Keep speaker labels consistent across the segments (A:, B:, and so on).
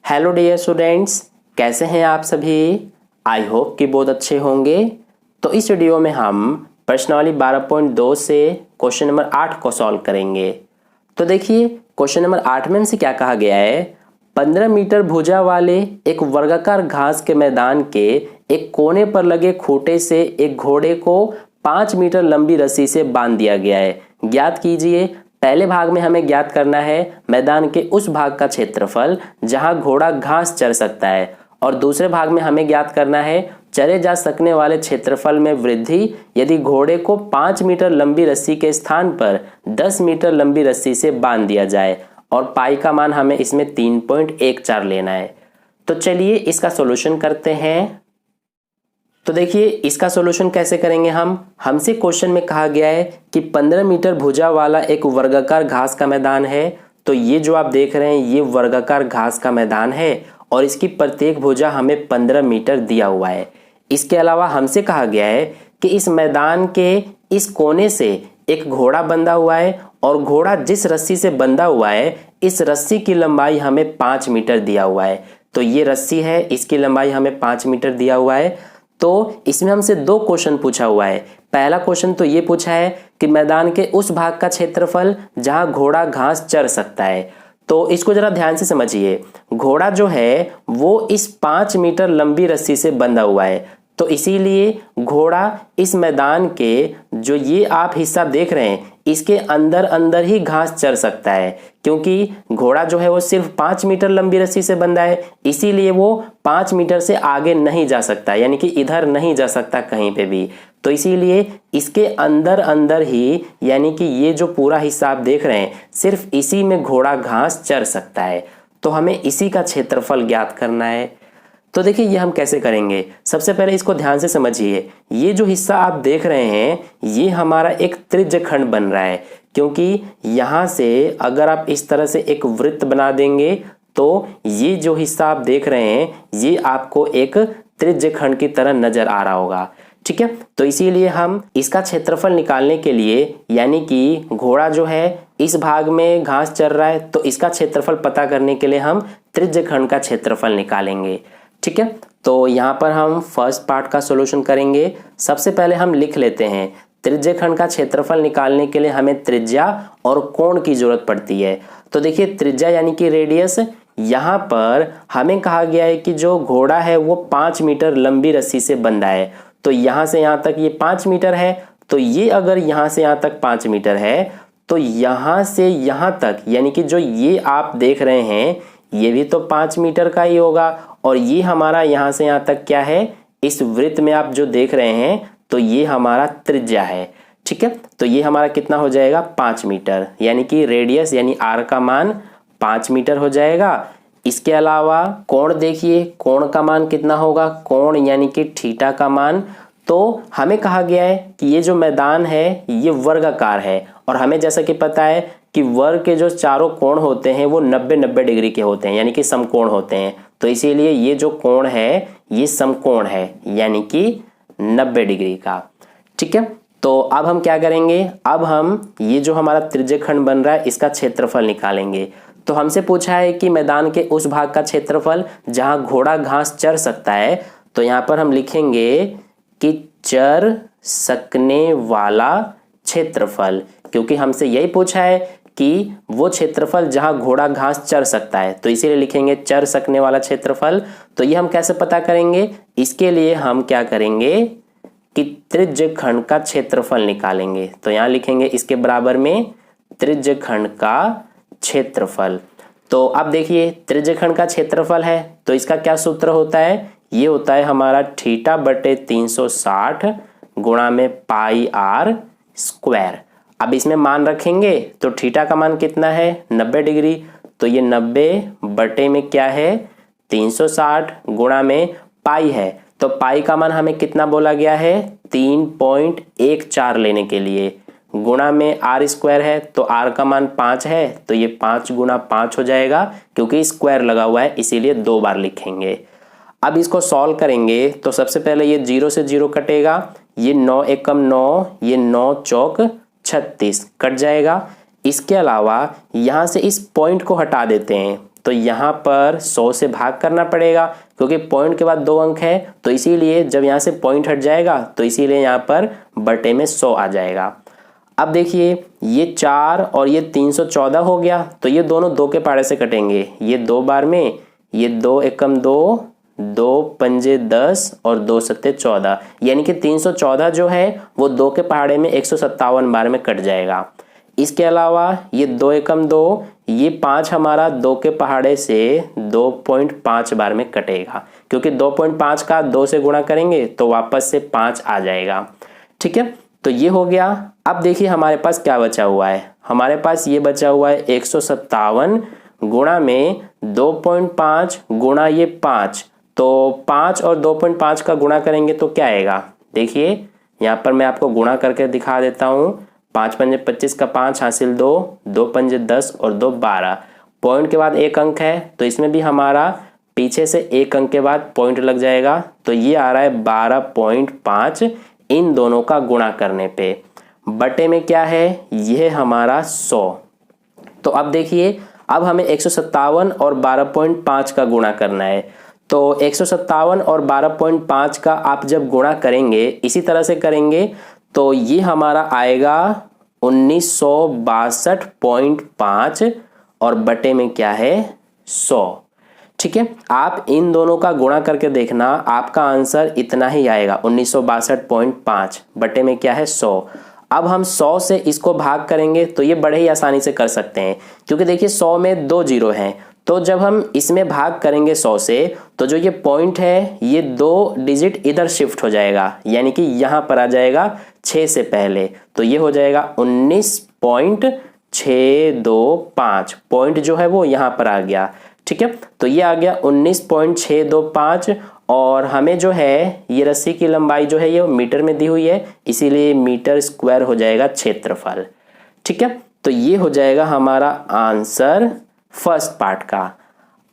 A: Hello dear students, कैसे हैं आप सभी। आई होप कि बहुत अच्छे होंगे। तो इस वीडियो में हम प्रश्नावली 12.2 से क्वेश्चन नंबर 8 को सॉल्व करेंगे। तो देखिए क्वेश्चन नंबर 8 में हमसे क्या कहा गया है। 15 मीटर भुजा वाले एक वर्गाकार घास के मैदान के एक कोने पर लगे खूंटे से एक घोड़े को 5 मीटर लंबी रस्सी से बांध दिया गया है। ज्ञात कीजिए। पहले भाग में हमें ज्ञात करना है मैदान के उस भाग का क्षेत्रफल जहां घोड़ा घास चर सकता है, और दूसरे भाग में हमें ज्ञात करना है चरे जा सकने वाले क्षेत्रफल में वृद्धि यदि घोड़े को 5 मीटर लंबी रस्सी के स्थान पर 10 मीटर लंबी रस्सी से बांध दिया जाए, और पाई का मान हमें इसमें 3.14 लेना है। तो चलिए इसका सॉल्यूशन करते हैं। तो देखिए इसका सॉल्यूशन कैसे करेंगे हमसे क्वेश्चन में कहा गया है कि 15 मीटर भुजा वाला एक वर्गाकार घास का मैदान है। तो ये जो आप देख रहे हैं ये वर्गाकार घास का मैदान है और इसकी प्रत्येक भुजा हमें 15 मीटर दिया हुआ है। इसके अलावा हमसे कहा गया है कि इस मैदान के इस कोने से एक घोड़ा बंधा हुआ है और घोड़ा जिस रस्सी से बंधा हुआ है इस रस्सी की लंबाई हमें 5 मीटर दिया हुआ है। तो ये रस्सी है, इसकी लंबाई हमें 5 मीटर दिया हुआ है। तो इसमें हमसे दो क्वेश्चन पूछा हुआ है। पहला क्वेश्चन तो ये पूछा है कि मैदान के उस भाग का क्षेत्रफल जहां घोड़ा घास चर सकता है। तो इसको जरा ध्यान से समझिए। घोड़ा जो है वो इस 5 मीटर लंबी रस्सी से बंधा हुआ है, तो इसीलिए घोड़ा इस मैदान के जो ये आप हिस्सा देख रहे हैं इसके अंदर अंदर ही घास चर सकता है, क्योंकि घोड़ा जो है वो सिर्फ 5 मीटर लंबी रस्सी से बंधा है, इसीलिए वो 5 मीटर से आगे नहीं जा सकता, यानी कि इधर नहीं जा सकता कहीं पे भी। तो इसीलिए इसके अंदर अंदर ही, यानी कि ये जो पूरा हिस्सा आप देख रहे हैं सिर्फ इसी में घोड़ा घास चर सकता है। तो हमें इसी का क्षेत्रफल ज्ञात करना है। तो देखिए ये हम कैसे करेंगे। सबसे पहले इसको ध्यान से समझिए। ये जो हिस्सा आप देख रहे हैं ये हमारा एक त्रिज्य खंड बन रहा है, क्योंकि यहाँ से अगर आप इस तरह से एक वृत्त बना देंगे तो ये जो हिस्सा आप देख रहे हैं ये आपको एक त्रिज्य खंड की तरह नजर आ रहा होगा। ठीक है, तो इसीलिए हम इसका क्षेत्रफल निकालने के लिए, यानी कि घोड़ा जो है इस भाग में घास चर रहा है, तो इसका क्षेत्रफल पता करने के लिए हम त्रिज्य खंड का क्षेत्रफल निकालेंगे। ठीक है, तो यहाँ पर हम फर्स्ट पार्ट का सॉल्यूशन करेंगे। सबसे पहले हम लिख लेते हैं त्रिज्य खंड का क्षेत्रफल निकालने के लिए हमें त्रिज्या और कोण की जरूरत पड़ती है। तो देखिए त्रिज्या यानी कि रेडियस, यहाँ पर हमें कहा गया है कि जो घोड़ा है वो 5 मीटर लंबी रस्सी से बंधा है। तो यहाँ से यहाँ तक ये 5 मीटर है, तो ये अगर यहाँ से यहाँ तक 5 मीटर है तो यहाँ से यहाँ तक, यानी कि जो ये आप देख रहे हैं ये भी तो 5 मीटर का ही होगा, और ये हमारा यहाँ से यहाँ तक क्या है, इस वृत्त में आप जो देख रहे हैं तो ये हमारा त्रिज्या है। ठीक है, तो ये हमारा कितना हो जाएगा 5 मीटर, यानी कि रेडियस यानी आर का मान 5 मीटर हो जाएगा। इसके अलावा कोण देखिए, कोण का मान कितना होगा, कोण यानी कि थीटा का मान। तो हमें कहा गया है कि ये जो मैदान है ये वर्गाकार है, और हमें जैसा कि पता है कि वर्ग के जो चारों कोण होते हैं वो 90-90 डिग्री के होते हैं, यानी कि समकोण होते हैं। तो इसीलिए ये जो कोण है ये समकोण है, यानी कि 90 डिग्री का। ठीक है, तो अब हम क्या करेंगे, अब हम ये जो हमारा त्रिज्य खंड बन रहा है इसका क्षेत्रफल निकालेंगे। तो हमसे पूछा है कि मैदान के उस भाग का क्षेत्रफल जहां घोड़ा घास चर सकता है। तो यहाँ पर हम लिखेंगे कि चर सकने वाला क्षेत्रफल, क्योंकि हमसे यही पूछा है कि वो क्षेत्रफल जहां घोड़ा घास चर सकता है, तो इसीलिए लिखेंगे चर सकने वाला क्षेत्रफल। तो ये हम कैसे पता करेंगे, इसके लिए हम क्या करेंगे कि त्रिज्य खंड का क्षेत्रफल निकालेंगे। तो यहाँ लिखेंगे इसके बराबर में त्रिज्य खंड का क्षेत्रफल। तो अब देखिए त्रिज्य खंड का क्षेत्रफल है तो इसका क्या सूत्र होता है, ये होता है हमारा थीटा बटे 360 गुणा में पाई आर स्क्वायर। अब इसमें मान रखेंगे तो थीटा का मान कितना है 90 डिग्री, तो ये 90 बटे में क्या है 360 गुणा में पाई है, तो पाई का मान हमें कितना बोला गया है 3.14 लेने के लिए, गुणा में आर स्क्वायर है तो आर का मान 5 है, तो ये 5 गुणा 5 हो जाएगा, क्योंकि स्क्वायर लगा हुआ है इसीलिए 2 बार लिखेंगे। अब इसको सॉल्व करेंगे तो सबसे पहले ये 0 से 0 कटेगा, ये 9 एकम 9, ये 9 चौक 36 कट जाएगा। इसके अलावा यहाँ से इस पॉइंट को हटा देते हैं, तो तो यहाँ पर 100 से भाग करना पड़ेगा, क्योंकि पॉइंट के बाद 2 अंक है, तो इसीलिए जब यहाँ से पॉइंट हट जाएगा तो इसीलिए यहाँ पर बटे में 100 आ जाएगा। अब देखिए ये 4 और ये 314 हो गया, तो ये दोनों 2 के पहाड़े से कटेंगे, ये 2 बार में, ये 2 एकम 2, 2 पंजे 10 और 2 सत्ते 14, यानी कि 314 जो है वो 2 के पहाड़े में 157 बार में कट जाएगा। इसके अलावा ये 2 एकम 2, ये 5 हमारा 2 के पहाड़े से 2.5 बार में कटेगा, क्योंकि 2.5 का 2 से गुणा करेंगे तो वापस से 5 आ जाएगा। ठीक है, तो ये हो गया। अब देखिए हमारे पास क्या बचा हुआ है, हमारे पास ये बचा हुआ है 157 गुणा में 2.5 गुणा ये 5, तो 5 और 2.5 का गुणा करेंगे तो क्या आएगा। देखिए यहाँ पर मैं आपको गुणा करके दिखा देता हूँ। 5 पंजे 25 का 5 हासिल 2, 2 पंजे 10 और 2 12। पॉइंट के बाद 1 अंक है, तो इसमें भी हमारा पीछे से 1 अंक के बाद पॉइंट लग जाएगा, तो ये आ रहा है 12.5 इन दोनों का गुणा करने पे। बटे में क्या है, ये हमारा 100। तो अब देखिए अब हमें 157 और 12.5 का गुणा करना है, तो 157 और 12.5 का आप जब गुणा करेंगे इसी तरह से करेंगे तो ये हमारा आएगा 1962.5 और बटे में क्या है 100। ठीक है, आप इन दोनों का गुणा करके देखना, आपका आंसर इतना ही आएगा 1962.5 बटे में क्या है 100। अब हम 100 से इसको भाग करेंगे तो ये बड़े ही आसानी से कर सकते हैं, क्योंकि देखिए 100 में 2 जीरो हैं, तो जब हम इसमें भाग करेंगे 100 से तो जो ये पॉइंट है ये 2 डिजिट इधर शिफ्ट हो जाएगा, यानी कि यहाँ पर आ जाएगा 6 से पहले, तो ये हो जाएगा 19.625। पॉइंट जो है वो यहाँ पर आ गया। ठीक है, तो ये आ गया 19.625 और हमें जो है ये रस्सी की लंबाई जो है ये मीटर में दी हुई है, इसीलिए मीटर स्क्वायर हो जाएगा क्षेत्रफल। ठीक है, तो ये हो जाएगा हमारा आंसर फर्स्ट पार्ट का।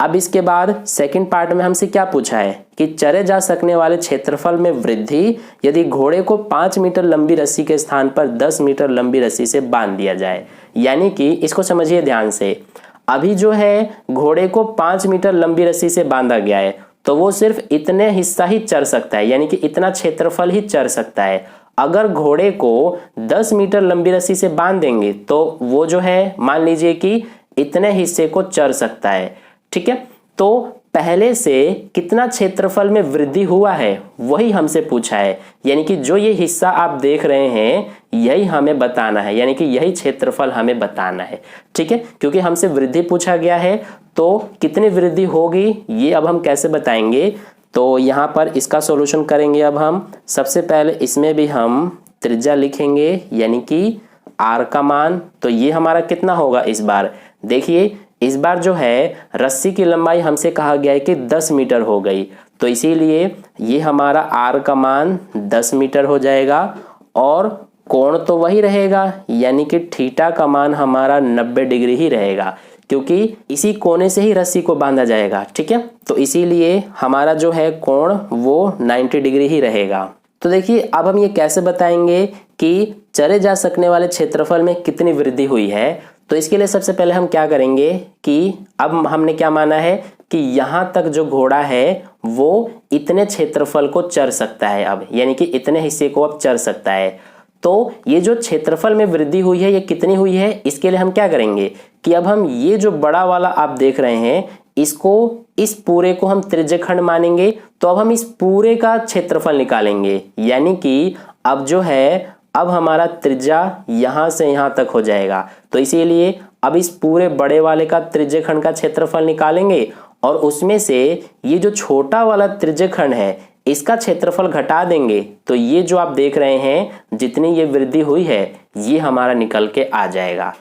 A: अब इसके बाद सेकंड पार्ट में हमसे क्या पूछा है कि चरे जा सकने वाले क्षेत्रफल में वृद्धि यदि घोड़े को 5 मीटर लंबी रस्सी के स्थान पर 10 मीटर लंबी रस्सी से बांध दिया जाए। यानी कि इसको समझिए ध्यान से, अभी जो है घोड़े को 5 मीटर लंबी रस्सी से बांधा गया है, तो वो सिर्फ इतने हिस्सा ही चर सकता है, यानी कि इतना क्षेत्रफल ही चर सकता है। अगर घोड़े को 10 मीटर लंबी रस्सी से बांध देंगे तो वो जो है मान लीजिए कि इतने हिस्से को चर सकता है। ठीक है, तो पहले से कितना क्षेत्रफल में वृद्धि हुआ है वही हमसे पूछा है, यानी कि जो ये हिस्सा आप देख रहे हैं यही हमें बताना है, यानी कि यही क्षेत्रफल हमें बताना है। ठीक है, क्योंकि हमसे वृद्धि पूछा गया है तो कितनी वृद्धि होगी ये अब हम कैसे बताएंगे। तो यहाँ पर इसका सॉल्यूशन करेंगे। अब हम सबसे पहले इसमें भी हम त्रिज्या लिखेंगे, यानी कि आर का मान, तो ये हमारा कितना होगा इस बार। देखिए इस बार जो है रस्सी की लंबाई हमसे कहा गया है कि 10 मीटर हो गई, तो इसीलिए ये हमारा आर का मान 10 मीटर हो जाएगा और कोण तो वही रहेगा, यानी कि थीटा का मान हमारा 90 डिग्री ही रहेगा, क्योंकि इसी कोने से ही रस्सी को बांधा जाएगा। ठीक है, तो इसीलिए हमारा जो है कोण वो 90 डिग्री ही रहेगा। तो देखिए अब हम ये कैसे बताएंगे कि चरे जा सकने वाले क्षेत्रफल में कितनी वृद्धि हुई है। तो इसके लिए सबसे पहले हम क्या करेंगे कि अब हमने क्या माना है कि यहाँ तक जो घोड़ा है वो इतने क्षेत्रफल को चर सकता है, अब यानी कि इतने हिस्से को अब चर सकता है। तो ये जो क्षेत्रफल में वृद्धि हुई है ये कितनी हुई है, इसके लिए हम क्या करेंगे कि अब हम ये जो बड़ा वाला आप देख रहे हैं इसको, इस पूरे को हम त्रिज्यखंड मानेंगे, तो अब हम इस पूरे का क्षेत्रफल निकालेंगे, यानी कि अब जो है अब हमारा त्रिज्या यहां से यहां तक हो जाएगा, तो इसीलिए अब इस पूरे बड़े वाले का त्रिज्यखंड का क्षेत्रफल निकालेंगे और उसमें से ये जो छोटा वाला त्रिज्यखंड है इसका क्षेत्रफल घटा देंगे, तो ये जो आप देख रहे हैं जितनी ये वृद्धि हुई है ये हमारा निकल के आ जाएगा।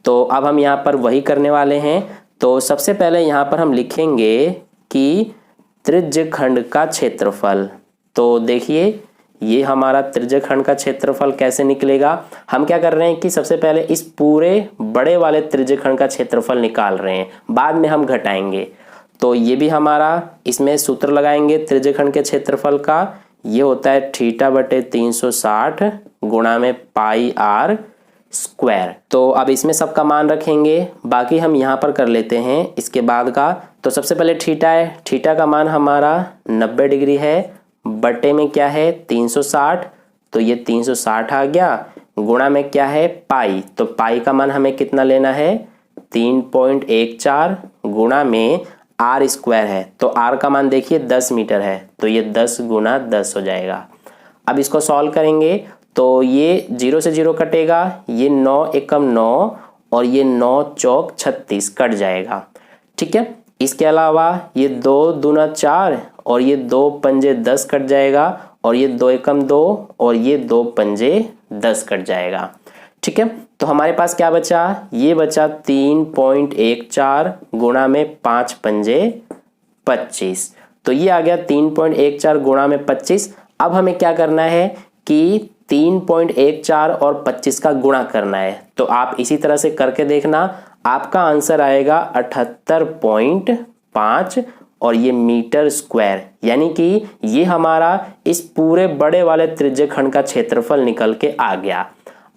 A: तो अब हम यहाँ पर वही करने वाले हैं। तो सबसे पहले यहाँ पर हम लिखेंगे कि त्रिज्यखंड का क्षेत्रफल। तो देखिए ये हमारा त्रिज्यखंड का क्षेत्रफल कैसे निकलेगा, हम क्या कर रहे हैं कि सबसे पहले इस पूरे बड़े वाले त्रिज्यखंड का क्षेत्रफल निकाल रहे हैं, बाद में हम घटाएंगे। तो ये भी हमारा इसमें सूत्र लगाएंगे त्रिज्यखंड के क्षेत्रफल का, ये होता है थीटा बटे 360 गुणा में पाई आर स्क्वायर। तो अब इसमें सबका मान रखेंगे, बाकी हम यहाँ पर कर लेते हैं इसके बाद का। तो सबसे पहले थीटा है, थीटा का मान हमारा 90 डिग्री है, बटे में क्या है 360, तो ये 360 आ गया, गुणा में क्या है पाई, तो पाई का मान हमें कितना लेना है 3.14, गुणा में आर स्क्वायर है, तो आर का मान देखिए 10 मीटर है, तो ये 10 गुना 10 हो जाएगा। अब इसको सॉल्व करेंगे तो ये 0 से 0 कटेगा, ये 9 एकम 9 और ये 9 चौक 36 कट जाएगा। ठीक है, इसके अलावा ये 2 दूना 4 और ये 2 पंजे 10 कट जाएगा, और ये 2 एकम 2 और ये 2 पंजे 10 कट जाएगा। ठीक है, तो हमारे पास क्या बचा, ये बचा 3.14 गुणा में 5 पंजे 25, तो ये आ गया 3.14 गुणा में 25। अब हमें क्या करना है कि 3.14 और 25 का गुणा करना है, तो आप इसी तरह से करके देखना, आपका आंसर आएगा 78.5 और ये मीटर स्क्वायर, यानी कि ये हमारा इस पूरे बड़े वाले त्रिज्यखंड का क्षेत्रफल निकल के आ गया।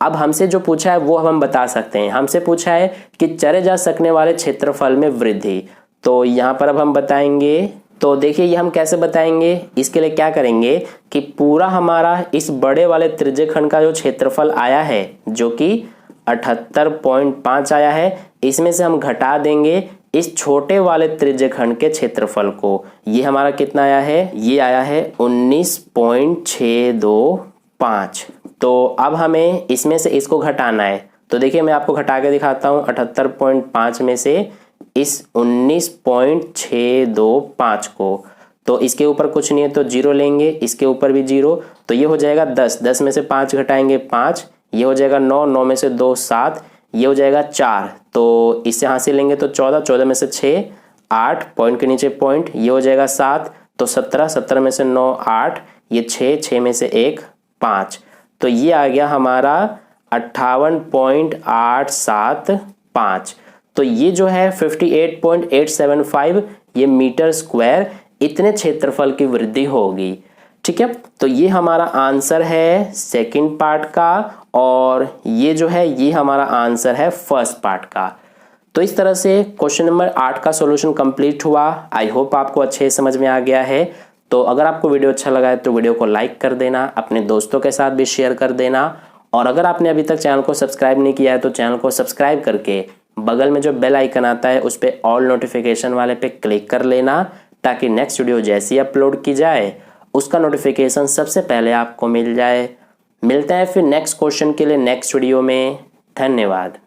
A: अब हमसे जो पूछा है वो हम बता सकते हैं, हमसे पूछा है कि चरे जा सकने वाले क्षेत्रफल में वृद्धि, तो यहाँ पर अब हम बताएंगे। तो देखिए ये हम कैसे बताएंगे, इसके लिए क्या करेंगे कि पूरा हमारा इस बड़े वाले त्रिज्यखंड का जो क्षेत्रफल आया है जो कि 78.5 आया है, इसमें से हम घटा देंगे इस छोटे वाले त्रिज्यखंड के क्षेत्रफल को। ये हमारा कितना आया है, ये आया है 19.625। तो अब हमें इसमें से इसको घटाना है, तो देखिए मैं आपको घटा के दिखाता हूँ। 78.5 में से इस 19.625 को, तो इसके ऊपर कुछ नहीं है तो 0 लेंगे, इसके ऊपर भी 0, तो ये हो जाएगा 10, 10 में से 5 घटाएंगे 5, ये हो जाएगा 9, 9 में से 2 7, ये हो जाएगा 4, तो इससे हासिल लेंगे तो 14, 14 में से 6 8, पॉइंट के नीचे पॉइंट, ये हो जाएगा 7, तो 17, 17 में से 9 8, ये 6, 6 में से 1 5, तो ये आ गया हमारा 58.875। तो ये जो है 58.875 ये मीटर स्क्वायर इतने क्षेत्रफल की वृद्धि होगी। ठीक है, तो ये हमारा आंसर है सेकंड पार्ट का, और ये जो है ये हमारा आंसर है फर्स्ट पार्ट का। तो इस तरह से क्वेश्चन नंबर 8 का सॉल्यूशन कंप्लीट हुआ। आई होप आपको अच्छे समझ में आ गया है। तो अगर आपको वीडियो अच्छा लगा है तो वीडियो को लाइक कर देना, अपने दोस्तों के साथ भी शेयर कर देना, और अगर आपने अभी तक चैनल को सब्सक्राइब नहीं किया है तो चैनल को सब्सक्राइब करके बगल में जो बेल आइकन आता है उस पर ऑल नोटिफिकेशन वाले पे क्लिक कर लेना, ताकि नेक्स्ट वीडियो जैसी अपलोड की जाए उसका नोटिफिकेशन सबसे पहले आपको मिल जाए। मिलते हैं फिर नेक्स्ट क्वेश्चन के लिए नेक्स्ट वीडियो में। धन्यवाद।